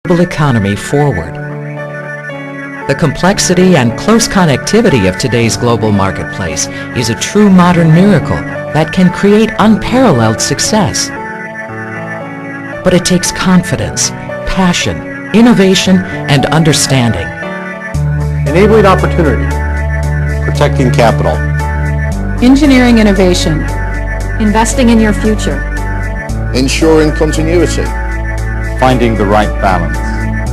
global economy forward. The complexity and close connectivity of today's global marketplace is a true modern miracle that can create unparalleled success. But it takes confidence, passion, innovation, and understanding. Enabling opportunity. Protecting capital. Engineering innovation. Investing in your future. Ensuring continuity. Finding the right balance.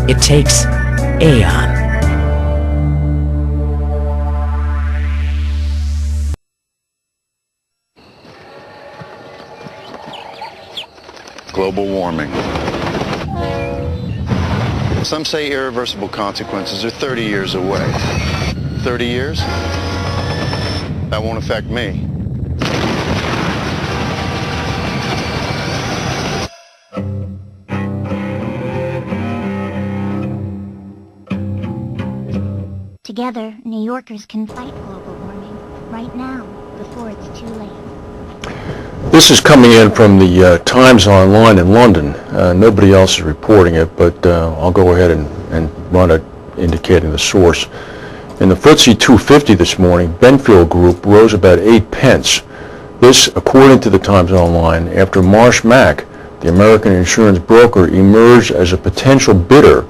It takes Aon. Global warming. Some say irreversible consequences are 30 years away. 30 years? That won't affect me. Together, New Yorkers can fight global warming right now, before it's too late. This is coming in from the Times Online in London. Nobody else is reporting it, but I'll go ahead and run it indicating the source. In the FTSE 250 this morning, Benfield Group rose about 8 pence. This, according to the Times Online, after Marsh Mac, the American insurance broker, emerged as a potential bidder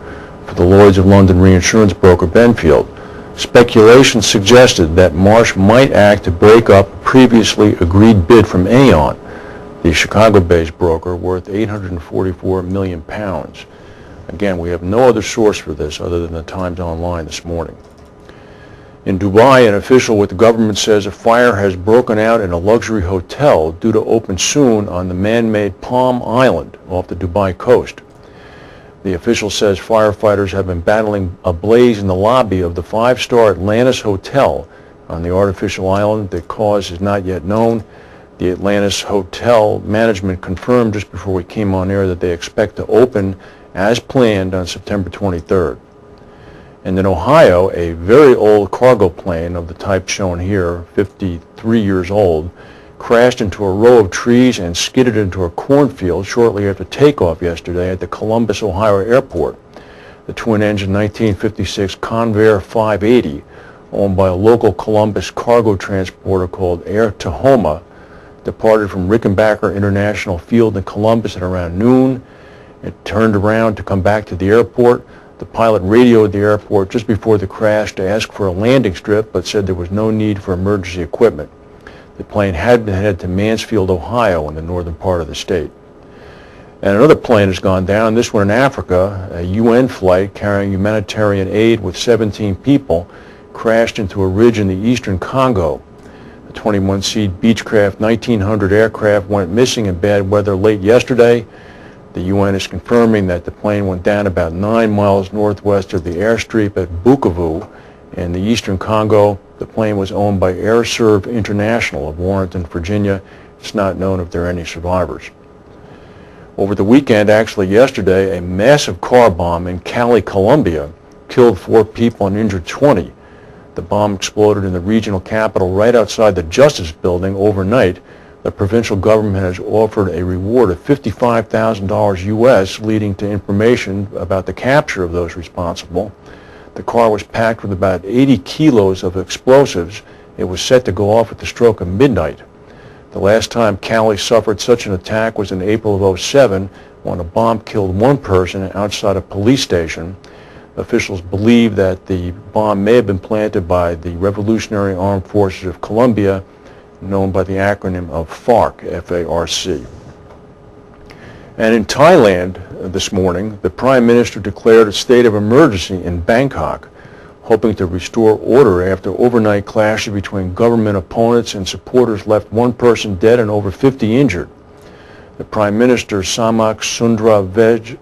for the Lloyd's of London reinsurance broker Benfield. Speculation suggested that Marsh might act to break up a previously agreed bid from Aon, the Chicago-based broker, worth £844 million. Again, we have no other source for this other than the Times Online this morning. In Dubai, an official with the government says a fire has broken out in a luxury hotel due to open soon on the man-made Palm Island off the Dubai coast. The official says firefighters have been battling a blaze in the lobby of the five-star Atlantis Hotel on the artificial island. The cause is not yet known. The Atlantis Hotel management confirmed just before we came on air that they expect to open as planned on September 23rd. And in Ohio, a very old cargo plane of the type shown here, 53 years old, crashed into a row of trees and skidded into a cornfield shortly after takeoff yesterday at the Columbus, Ohio airport. The twin-engine 1956 Convair 580, owned by a local Columbus cargo transporter called Air Tahoma, departed from Rickenbacker International Field in Columbus at around noon. It turned around to come back to the airport. The pilot radioed the airport just before the crash to ask for a landing strip, but said there was no need for emergency equipment. The plane had been headed to Mansfield, Ohio, in the northern part of the state. And another plane has gone down, this one in Africa. A UN flight carrying humanitarian aid with 17 people crashed into a ridge in the eastern Congo. The 21-seat Beechcraft 1900 aircraft went missing in bad weather late yesterday. The UN is confirming that the plane went down about 9 miles northwest of the airstrip at Bukavu in the eastern Congo. The plane was owned by AirServe International of Warrenton, Virginia. It's not known if there are any survivors. Over the weekend, actually yesterday, a massive car bomb in Cali, Colombia, killed 4 people and injured 20. The bomb exploded in the regional capital right outside the Justice Building overnight. The provincial government has offered a reward of $55,000 U.S., leading to information about the capture of those responsible. The car was packed with about 80 kilos of explosives. It was set to go off at the stroke of midnight. The last time Cali suffered such an attack was in April of 2007, when a bomb killed 1 person outside a police station. Officials believe that the bomb may have been planted by the Revolutionary Armed Forces of Colombia, known by the acronym of FARC, F-A-R-C. And in Thailand this morning, the Prime Minister declared a state of emergency in Bangkok, hoping to restore order after overnight clashes between government opponents and supporters left 1 person dead and over 50 injured. The Prime Minister, Samak Sundravaj,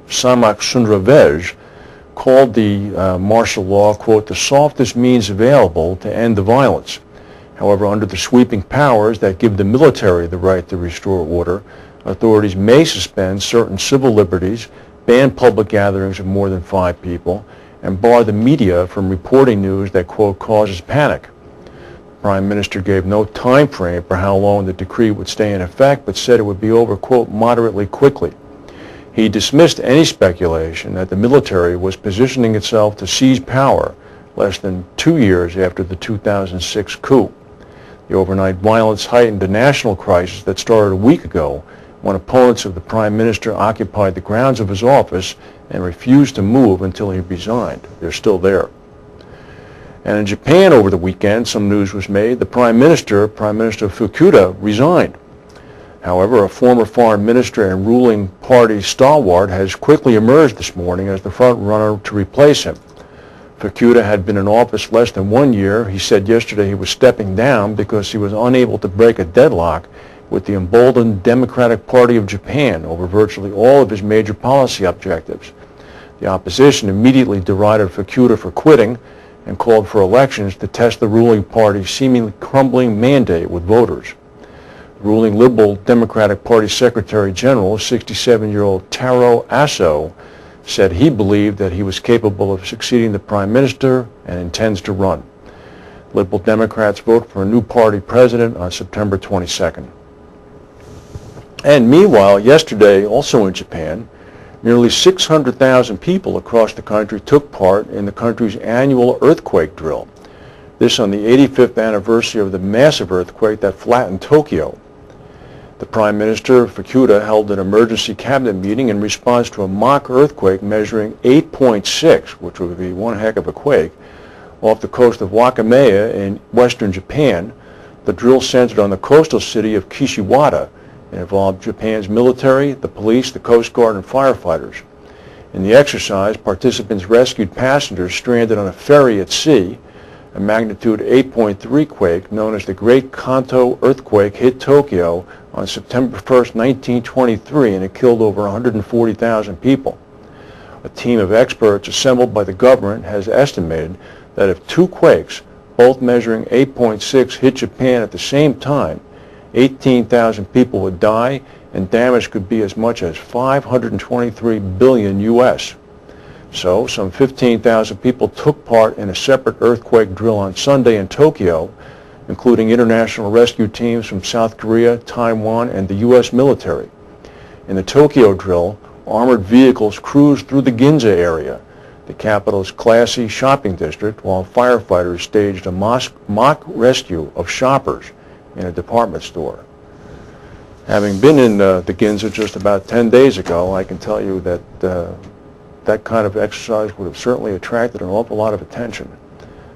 called the martial law, quote, the softest means available to end the violence. However, under the sweeping powers that give the military the right to restore order, authorities may suspend certain civil liberties, ban public gatherings of more than 5 people, and bar the media from reporting news that, quote, causes panic. The Prime Minister gave no time frame for how long the decree would stay in effect, but said it would be over, quote, moderately quickly. He dismissed any speculation that the military was positioning itself to seize power less than 2 years after the 2006 coup. The overnight violence heightened a national crisis that started a week ago when opponents of the Prime Minister occupied the grounds of his office and refused to move until he resigned. They're still there. And in Japan over the weekend, some news was made. The Prime Minister Fukuda, resigned. However, a former foreign minister and ruling party stalwart has quickly emerged this morning as the front runner to replace him. Fukuda had been in office less than 1 year. He said yesterday he was stepping down because he was unable to break a deadlock with the emboldened Democratic Party of Japan over virtually all of his major policy objectives. The opposition immediately derided Fukuda for quitting and called for elections to test the ruling party's seemingly crumbling mandate with voters. The ruling Liberal Democratic Party Secretary General, 67-year-old Taro Aso, said he believed that he was capable of succeeding the Prime Minister and intends to run. Liberal Democrats vote for a new party president on September 22nd. And meanwhile, yesterday, also in Japan, nearly 600,000 people across the country took part in the country's annual earthquake drill. This on the 85th anniversary of the massive earthquake that flattened Tokyo. The Prime Minister, Fukuda, held an emergency cabinet meeting in response to a mock earthquake measuring 8.6, which would be one heck of a quake, off the coast of Wakamea in western Japan. The drill centered on the coastal city of Kishiwada and involved Japan's military, the police, the Coast Guard, and firefighters. In the exercise, participants rescued passengers stranded on a ferry at sea. A magnitude 8.3 quake known as the Great Kanto earthquake hit Tokyo on September 1st, 1923, and it killed over 140,000 people. A team of experts assembled by the government has estimated that if two quakes, both measuring 8.6, hit Japan at the same time, 18,000 people would die and damage could be as much as $523 billion US. So, some 15,000 people took part in a separate earthquake drill on Sunday in Tokyo, including international rescue teams from South Korea, Taiwan, and the U.S. military. In the Tokyo drill, armored vehicles cruised through the Ginza area, the capital's classy shopping district, while firefighters staged a mock rescue of shoppers in a department store. Having been in the Ginza just about 10 days ago, I can tell you that that kind of exercise would have certainly attracted an awful lot of attention.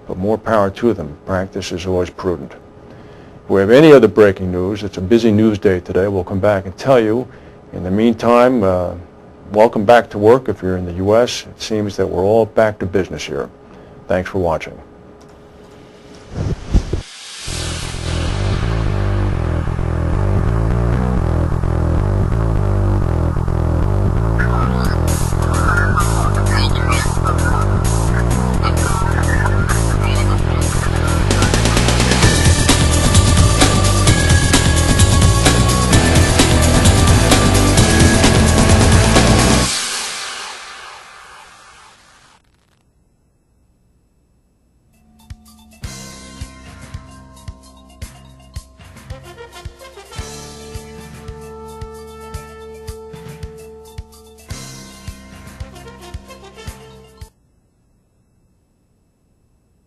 But more power to them. Practice is always prudent. If we have any other breaking news, it's a busy news day today. We'll come back and tell you. In the meantime, welcome back to work if you're in the U.S. It seems that we're all back to business here. Thanks for watching.